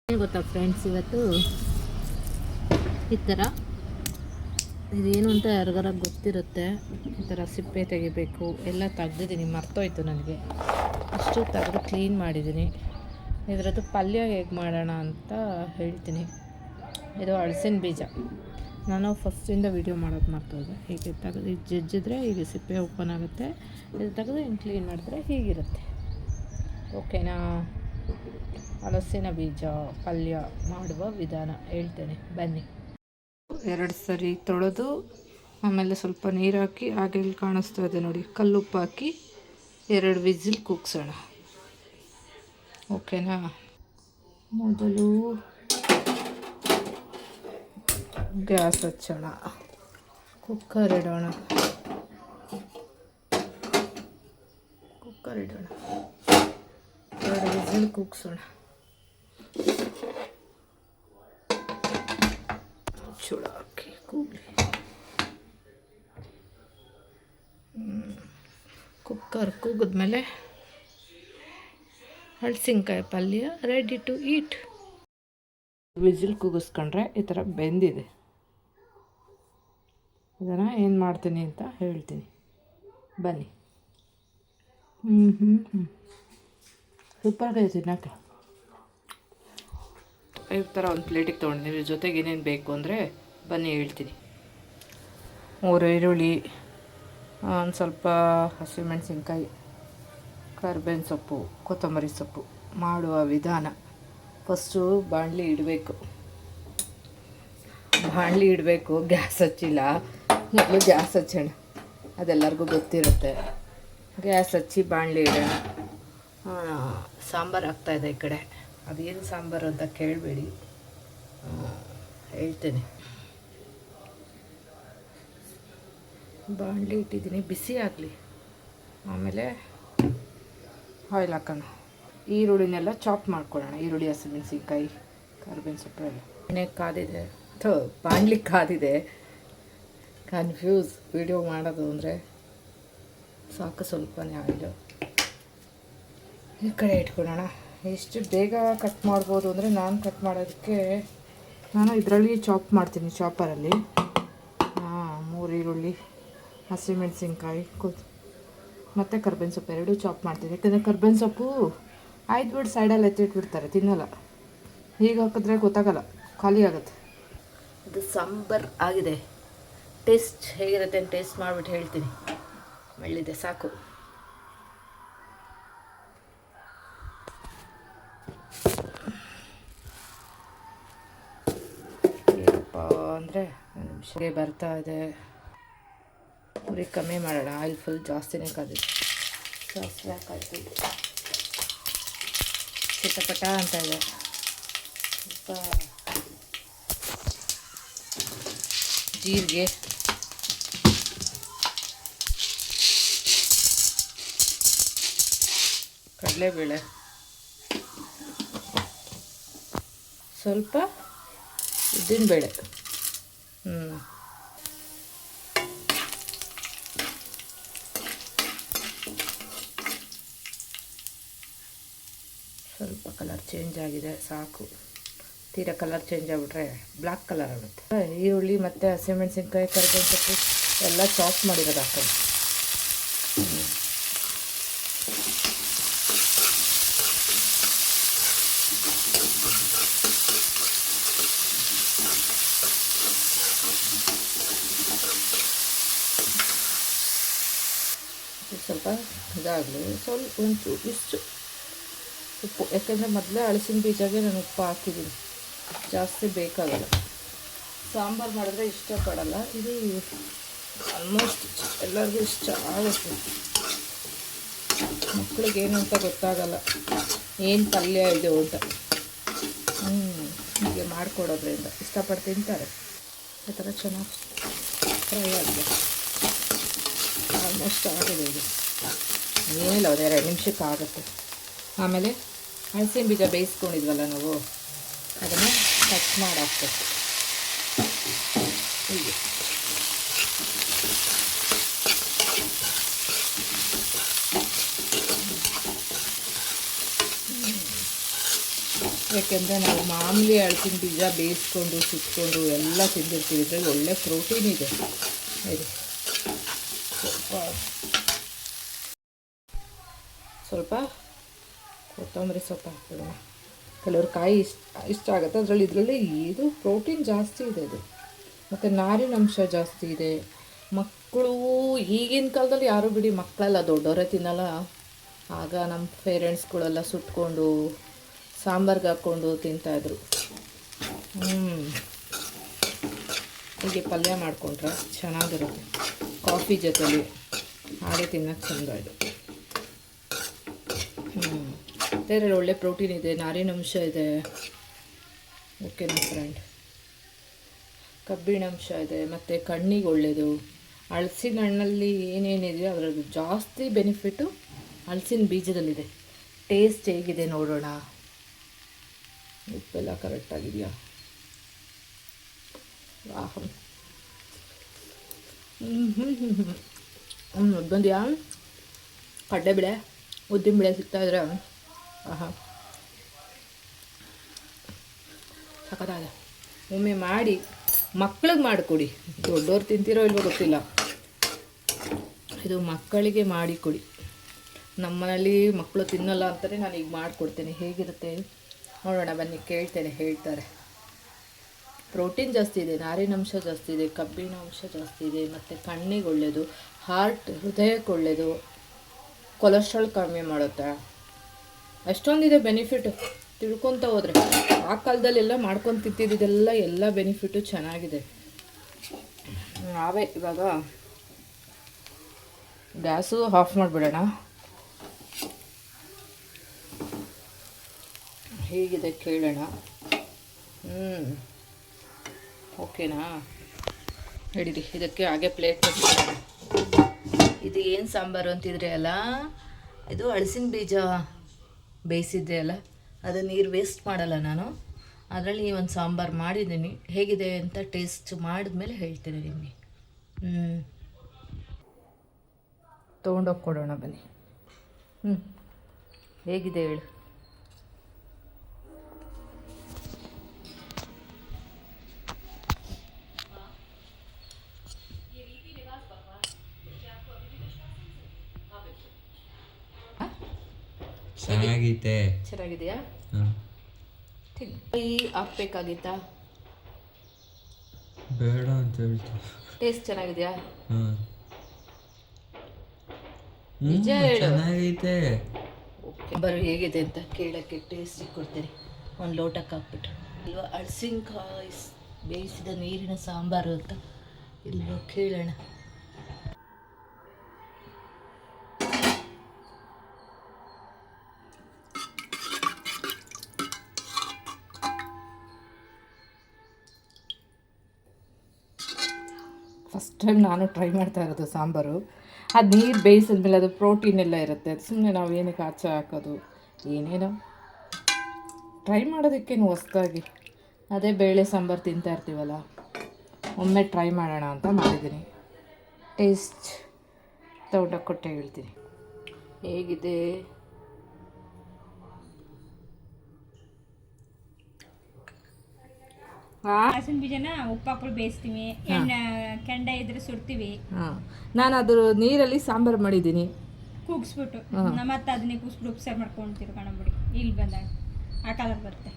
ಗೊತ್ತಾ ಫ್ರೆಂಡ್ಸ್, ಇವತ್ತು ಈ ಥರ ಇದೇನು ಅಂತ ಯಾರಿಗಾರ ಗೊತ್ತಿರುತ್ತೆ. ಈ ಥರ ಸಿಪ್ಪೆ ತೆಗಿಬೇಕು ಎಲ್ಲ ತೆಗ್ದಿದ್ದೀನಿ, ಮರ್ತೋಯ್ತು ನನಗೆ. ಅಷ್ಟು ತೆಗೆದು ಕ್ಲೀನ್ ಮಾಡಿದ್ದೀನಿ. ಇದರದ್ದು ಪಲ್ಯ ಹೇಗೆ ಮಾಡೋಣ ಅಂತ ಹೇಳ್ತೀನಿ. ಇದು ಹಲಸಿನ ಬೀಜ. ನಾನು ಫಸ್ಟಿಂದ ವೀಡಿಯೋ ಮಾಡೋದು ಮರ್ತೋದೆ. ಹೀಗೆ ತೆಗೆದು ಈಗ ಜಜ್ಜಿದ್ರೆ ಹೀಗೆ ಸಿಪ್ಪೆ ಓಪನ್ ಆಗುತ್ತೆ. ಇದು ತೆಗೆದು ಹಿಂಗೆ ಕ್ಲೀನ್ ಮಾಡಿದ್ರೆ ಹೀಗಿರುತ್ತೆ. ಓಕೆನಾ? ಹಲಸಿನ ಬೀಜ ಪಲ್ಯ ಮಾಡುವ ವಿಧಾನ ಹೇಳ್ತೇನೆ, ಬನ್ನಿ. 2 ಸರಿ ತೊಳೆದು ಆಮೇಲೆ ಸ್ವಲ್ಪ ನೀರು ಹಾಕಿ, ಹಾಗೆ ಇಲ್ಲಿ ಕಾಣಿಸ್ತಾ ಇದೆ ನೋಡಿ, ಕಲ್ಲುಪ್ಪು ಹಾಕಿ 2 ವಿಸಿಲ್ ಕೂಗ್ಸೋಣ. ಓಕೆನಾ? ಮೊದಲು ಗ್ಯಾಸ್ ಹಚ್ಚೋಣ, ಕುಕ್ಕರ್ ಇಡೋಣ. 2 ವಿಸಿಲ್ ಕೂಗ್ಸೋಣ. ಚೂಡ ಹಾಕಿ ಕೂಗಲಿ. ಕುಕ್ಕರ್ ಕೂಗಿದ್ಮೇಲೆ ಹಲಸಿನಕಾಯಿ ಪಲ್ಯ ರೆಡಿ ಟು ಈಟ್. ವಿಸಿಲ್ ಕೂಗಿಸ್ಕೊಂಡ್ರೆ ಈ ಥರ ಬೆಂದಿದೆ. ಇದನ್ನು ಏನು ಮಾಡ್ತೀನಿ ಅಂತ ಹೇಳ್ತೀನಿ, ಬನ್ನಿ. ಸೂಪರಾಗಿದೆ ತಿನ್ನೋಕ್ಕೆ. ಈ ಥರ ಒಂದು ಪ್ಲೇಟಿಗೆ ತೊಗೊಂಡಿದ್ದೀನಿ. ಜೊತೆಗೆ ಏನೇನು ಬೇಕು ಅಂದರೆ ಬನ್ನಿ ಹೇಳ್ತೀನಿ. 3 ಈರುಳ್ಳಿ, ಒಂದು ಸ್ವಲ್ಪ ಹಸಿಮೆಣಸಿನ್ಕಾಯಿ, ಕರಿಬೇವಿನ ಸೊಪ್ಪು, ಕೊತ್ತಂಬರಿ ಸೊಪ್ಪು. ಮಾಡುವ ವಿಧಾನ: ಫಸ್ಟು ಬಾಣಲಿ ಇಡಬೇಕು. ಗ್ಯಾಸ್ ಹಚ್ಚಿಲ್ಲ, ಮೊದಲು ಗ್ಯಾಸ್ ಹಚ್ಚೋಣ. ಅದೆಲ್ಲರಿಗೂ ಗೊತ್ತಿರುತ್ತೆ. ಗ್ಯಾಸ್ ಹಚ್ಚಿ ಬಾಣಲಿ ಇಡೋಣ. ಸಾಂಬಾರು ಆಗ್ತಾಯಿದೆ ಈ ಕಡೆ. ಅದೇನು ಸಾಂಬಾರು ಅಂತ ಕೇಳಬೇಡಿ, ಹೇಳ್ತೇನೆ. ಬಾಣಲಿ ಇಟ್ಟಿದ್ದೀನಿ, ಬಿಸಿ ಆಗಲಿ. ಆಮೇಲೆ ಆಯಿಲ್ ಹಾಕೋಣ. ಈರುಳ್ಳಿನೆಲ್ಲ ಚಾಪ್ ಮಾಡ್ಕೊಳ್ಳೋಣ. ಈರುಳ್ಳಿ, ಹಸಿಮೆಣಸಿನ್ಕಾಯಿ, ಕರಿಬೇವಿನ ಸೊಪ್ಪು ಎಲ್ಲ. ಎಣ್ಣೆ ಕಾದಿದೆ, ಬಾಣಲಿ ಕಾದಿದೆ. ಕನ್ಫ್ಯೂಸ್ ವಿಡಿಯೋ ಮಾಡೋದು ಅಂದರೆ ಸಾಕು. ಸ್ವಲ್ಪನೇ ಆಯಿಲು ಈ ಕಡೆ ಇಟ್ಕೊಳ್ಳೋಣ. ಎಷ್ಟು ಬೇಗ ಕಟ್ ಮಾಡ್ಬೋದು ಅಂದರೆ, ನಾನು ಕಟ್ ಮಾಡೋದಕ್ಕೆ ಇದರಲ್ಲಿ ಚಾಪ್ ಮಾಡ್ತೀನಿ, ಚಾಪರಲ್ಲಿ. 3 ಈರುಳ್ಳಿ, ಹಸಿಮೆಣಸಿನ್ಕಾಯಿ, ಮತ್ತು ಕರ್ಬೇವಿನ ಸೊಪ್ಪು 2 ಚಾಪ್ ಮಾಡ್ತೀನಿ. ಯಾಕಂದರೆ ಕರ್ಬೇವಿನ ಸೊಪ್ಪು ಬಿಟ್ಟು ಸೈಡಲ್ಲಿ ಎತ್ತಿಟ್ಬಿಡ್ತಾರೆ, ತಿನ್ನಲ್ಲ. ಹೀಗೆ ಹಾಕಿದ್ರೆ ಗೊತ್ತಾಗಲ್ಲ, ಖಾಲಿ ಆಗುತ್ತೆ. ಇದು ಸಾಂಬಾರು ಆಗಿದೆ. ಟೇಸ್ಟ್ ಹೇಗಿರುತ್ತೆ ಅಂತ ಟೇಸ್ಟ್ ಮಾಡಿಬಿಟ್ಟು ಹೇಳ್ತೀನಿ. ಒಳ್ಳಿದೆ, ಸಾಕು. ಅಂದರೆ ನಿಮಿಷಕ್ಕೆ ಬರ್ತಾ ಇದೆ. ಉರಿ ಕಮ್ಮಿ ಮಾಡೋಣ. ಆಯಿಲ್ ಫುಲ್ ಜಾಸ್ತಿನೇ ಕಾದಿದೆ. ಸಾಸಿವೆ ಹಾಕಾಯ್ತು, ಚಿಟಪಟ ಅಂತ ಇದೆ. ಸ್ವಲ್ಪ ಜೀರಿಗೆ, ಕಡಲೆಬೇಳೆ, ಸ್ವಲ್ಪ ಉದ್ದಿನಬೇಳೆ, ಸ್ವಲ್ಪ ಕಲರ್ ಚೇಂಜ್ ಆಗಿದೆ, ಸಾಕು. ತೀರಾ ಕಲರ್ ಚೇಂಜ್ ಆಗಿಬಿಟ್ರೆ ಬ್ಲ್ಯಾಕ್ ಕಲರ್ ಆಗುತ್ತೆ. ಈರುಳ್ಳಿ ಮತ್ತು ಹಸಿಮೆಣಸಿನ್ಕಾಯಿ, ಕರಿಬೇವಿನ ಸೊಪ್ಪು ಎಲ್ಲ ಚಾಪ್ ಮಾಡಿರೋದು ಹಾಕೋದು. ಸ್ವಲ್ಪ ಇದಾಗಲಿ. ಸ್ವಲ್ಪ ಇಷ್ಟು ಉಪ್ಪು, ಯಾಕೆಂದರೆ ಮೊದಲೇ ಹಲಸಿನ ಬೀಜಗೆ ನಾನು ಉಪ್ಪು ಹಾಕಿದ್ದೀನಿ, ಜಾಸ್ತಿ ಬೇಕಾಗಲ್ಲ. ಸಾಂಬಾರು ಮಾಡಿದ್ರೆ ಇಷ್ಟಪಡಲ್ಲ. ಇದು ಆಲ್ಮೋಸ್ಟ್ ಎಲ್ಲರಿಗೂ ಇಷ್ಟ ಆಗುತ್ತೆ. ಮಕ್ಕಳಿಗೇನು ಅಂತ ಗೊತ್ತಾಗಲ್ಲ, ಏನು ಪಲ್ಯ ಇದು ಅಂತ. ಹೀಗೆ ಮಾಡಿಕೊಡೋದ್ರಿಂದ ಇಷ್ಟಪಟ್ಟು ತಿಂತಾರೆ. ಈ ಥರ ಚೆನ್ನಾಗಿ ಫ್ರೈ ಆಗಿದೆ. ಆಲ್ಮೋಸ್ಟ್ ಆಗಿದೆ. ಇದು ಏನಿಲ್ಲ, 2 ನಿಮಿಷಕ್ಕೆ ಆಗುತ್ತೆ. ಆಮೇಲೆ ಹಲಸಿನ ಬೀಜ ಬೇಯಿಸ್ಕೊಂಡಿದ್ವಲ್ಲ ನಾವು, ಅದನ್ನು ಕಟ್ ಮಾಡಿ ಹಾಕ್ಬೇಕು. ಹೀಗೆ ಯಾಕೆಂದರೆ ನಾವು ಮಾಮೂಲಿ ಅಳಸಿನ ಬೀಜ ಬೇಯಿಸ್ಕೊಂಡು ಸುಟ್ಕೊಂಡು ಎಲ್ಲ ತಿಂದಿರ್ತೀವಿ. ಇದರಲ್ಲಿ ಒಳ್ಳೆ ಪ್ರೋಟೀನ್ ಇದೆ. ಇದು ಸ್ವಲ್ಪ ಕೊತ್ತಂಬರಿ ಸೊಪ್ಪು ಹಾಕ್ಬಿಡೋಣ. ಕೆಲವ್ರು ಕಾಯಿ ಇಷ್ಟ ಆಗುತ್ತೆ ಇದರಲ್ಲಿ ಇದು ಪ್ರೋಟೀನ್ ಜಾಸ್ತಿ ಇದೆ. ಇದು ಮತ್ತು ನಾರಿನಂಶ ಜಾಸ್ತಿ ಇದೆ. ಮಕ್ಕಳು ಈಗಿನ ಕಾಲದಲ್ಲಿ ಯಾರೂ ಬಿಡಿ ಮಕ್ಕಳೆಲ್ಲ ದೊಡ್ಡವರೇ ತಿನ್ನಲ್ಲ. ಆಗ ನಮ್ಮ ಪೇರೆಂಟ್ಸ್ಗಳೆಲ್ಲ ಸುಟ್ಕೊಂಡು ಸಾಂಬಾರ್ಗೆ ಹಾಕ್ಕೊಂಡು ತಿಂತಾಯಿದ್ರು. ಹೀಗೆ ಪಲ್ಯ ಮಾಡಿಕೊಂಡ್ರೆ ಚೆನ್ನಾಗಿರುತ್ತೆ. ಕಾಫಿ ಜೊತೆಲಿ ಹಾಗೆ ತಿನ್ನೋಕ್ಕೆ ಚೆಂದ ಇದು. ಇದರಲ್ಲಿ ಒಳ್ಳೆ ಪ್ರೋಟೀನ್ ಇದೆ, ನಾರಿನಂಶ ಇದೆ. ಓಕೆನಾ ಫ್ರೆಂಡ್? ಕಬ್ಬಿಣಾಂಶ ಇದೆ ಮತ್ತು ಕಣ್ಣಿಗೆ ಒಳ್ಳೆಯದು. ಹಲಸಿನ ಹಣ್ಣಲ್ಲಿ ಏನೇನಿದೆಯೋ ಅದರಲ್ಲಿ ಜಾಸ್ತಿ ಬೆನಿಫಿಟ್ಟು ಹಲಸಿನ ಬೀಜದಲ್ಲಿದೆ. ಟೇಸ್ಟ್ ಹೇಗಿದೆ ನೋಡೋಣ. ಉಪ್ಪೆಲ್ಲ ಕರೆಕ್ಟಾಗಿದೆಯಾ? ವಾಹ್, ಬಂದ್ಯಾ? ಕಡಲೆಬೇಳೆ ಉದ್ದಿನಬೇಳೆ ಸಿಗ್ತಾಯಿದ್ರೆ ಆಹಾ ಸಖತ್ತಾಗಿದೆ. ಒಮ್ಮೆ ಮಾಡಿ ಮಕ್ಳಿಗೆ ಮಾಡಿಕೊಡಿ. ದೊಡ್ಡವ್ರು ತಿಂತಿರೋ ಇಲ್ವೋ ಗೊತ್ತಿಲ್ಲ, ಇದು ಮಕ್ಕಳಿಗೆ ಮಾಡಿಕೊಡಿ. ನಮ್ಮನೇಲಿ ಮಕ್ಕಳು ತಿನ್ನಲ್ಲ ಅಂತಾನೆ ನಾನು ಈಗ ಮಾಡಿಕೊಡ್ತೇನೆ. ಹೇಗಿರುತ್ತೆ ನೋಡೋಣ ಬನ್ನಿ, ಕೇಳ್ತೇನೆ, ಹೇಳ್ತಾರೆ. ಪ್ರೋಟೀನ್ ಜಾಸ್ತಿ ಇದೆ, ನಾರಿನಂಶ ಜಾಸ್ತಿ ಇದೆ, ಕಬ್ಬಿಣಾಂಶ ಜಾಸ್ತಿ ಇದೆ, ಮತ್ತು ಕಣ್ಣಿಗೆ ಒಳ್ಳೆಯದು, ಹೃದಯಕ್ಕೆ ಒಳ್ಳೆಯದು, ಕೊಲೆಸ್ಟ್ರಾಲ್ ಕಡಿಮೆ ಮಾಡುತ್ತೆ. ಅಷ್ಟೊಂದಿದೆ ಬೆನಿಫಿಟ್ ತಿಳ್ಕೊತ ಹೋದರೆ. ಆ ಕಾಲದಲ್ಲೆಲ್ಲ ಮಾಡ್ಕೊಂಡು ತಿಂತಿದ್ದೆಲ್ಲ ಎಲ್ಲ ಬೆನಿಫಿಟ್ಟು ಚೆನ್ನಾಗಿದೆ. ನಾವೇ ಇವಾಗ ಗ್ಯಾಸು ಆಫ್ ಮಾಡಿಬಿಡೋಣ. ಹೇಗಿದೆ ಕೇಳೋಣ. ಓಕೆನಾ? ಹಿಡೀರಿ, ಇದಕ್ಕೆ ಹಾಗೆ ಪ್ಲೇಟ್ ಕೊಡ್ತೀನಿ. ಇದು ಏನು ಸಾಂಬಾರು ಅಂತಿದ್ರೆ ಅಲ್ಲ, ಇದು ಹಲಸಿನ ಬೀಜ ಬೇಯಿಸಿದ್ದೆ ಅಲ್ಲ, ಅದು ನೀರು ವೇಸ್ಟ್ ಮಾಡಲ್ಲ ನಾನು. ಅದರಲ್ಲಿ ಒಂದು ಸಾಂಬಾರು ಮಾಡಿದ್ದೀನಿ. ಹೇಗಿದೆ ಅಂತ ಟೇಸ್ಟ್ ಮಾಡಿದ್ಮೇಲೆ ಹೇಳ್ತೀನಿ ನಿಮಗೆ. ತೊಗೊಂಡೋಗಿ ಕೊಡೋಣ ಬನ್ನಿ. ಹೇಗಿದೆ ಹೇಳು. ಚೆನ್ನಾಗಿದೆಯಾ? ಕೈ ಹಾಕ್ಬೇಕಾಗಿತ್ತಾ? ಬೇಡ ಅಂತ ಹೇಳ್ತೀನಿ. ಟೇಸ್ಟ್ ಚೆನ್ನಾಗಿದೆಯಾ? ನಿಜ ಚೆನ್ನಾಗೈತೆ. ಓಕೆ, ಬರೋ ಹೇಗಿದೆ ಅಂತ ಕೇಳೋಕ್ಕೆ ಟೇಸ್ಟಿಗೆ ಕೊಡ್ತೀನಿ. ಒಂದು ಲೋಟಕ್ಕೆ ಹಾಕ್ಬಿಟ್ಟು ಇಲ್ವಾ ಹಲಸಿನಕಾಯಿ ಬೇಯಿಸಿದ ನೀರಿನ ಸಾಂಬಾರು ಅಂತ ಇಲ್ವೋ ಕೇಳೋಣ. ಫಸ್ಟ್ ಟೈಮ್ ನಾನು ಟ್ರೈ ಮಾಡ್ತಾ ಇರೋದು ಸಾಂಬಾರು. ಅದು ನೀರು ಬೇಯಿಸಿದ್ಮೇಲೆ ಅದು ಪ್ರೋಟೀನ್ ಎಲ್ಲ ಇರುತ್ತೆ. ಅದು ಸುಮ್ಮನೆ ನಾವು ಏನಕ್ಕೆ ಆಚೆ ಹಾಕೋದು, ಏನೇನೋ ಟ್ರೈ ಮಾಡೋದಕ್ಕೇನು ಹೊಸ್ದಾಗಿ. ಅದೇ ಬೇಳೆ ಸಾಂಬಾರು ತಿಂತಾ ಇರ್ತೀವಲ್ಲ, ಒಮ್ಮೆ ಟ್ರೈ ಮಾಡೋಣ ಅಂತ ಮಾಡಿದ್ದೀನಿ. ಟೇಸ್ಟ್ ತೊಗೊಂಡೋಗಿ ಕೊಟ್ಟೆ ಹೇಳ್ತೀನಿ ಹೇಗಿದೆ. ಹಲಸಿನ ಬೀಜನ ಉಪ್ಪು ಹಾಕೊಂಡು ಬೇಯಿಸ್ತೀವಿ, ಕೆಂಡ ಇದ್ರೆ ಸುಡ್ತೀವಿ. ನಾನು ಅದ್ರ ನೀರಲ್ಲಿ ಸಾಂಬಾರು ಮಾಡಿದ್ದೀನಿ, ಕೂಗಿಸ್ಬಿಟ್ಟು ಮತ್ತೆ ಅದನ್ನೇ ಕೂಗಿಸ್ಬಿಟ್ಟು ಉಪ್ಸಾರು ಮಾಡ್ಕೊಂಡು ತಿರ್ಕೊಂಡ್ಬಿಡಿ. ಇಲ್ಲಿ ಬಂದಾಗ ಆ ಕಾಲಕ್ಕೆ ಬರುತ್ತೆ.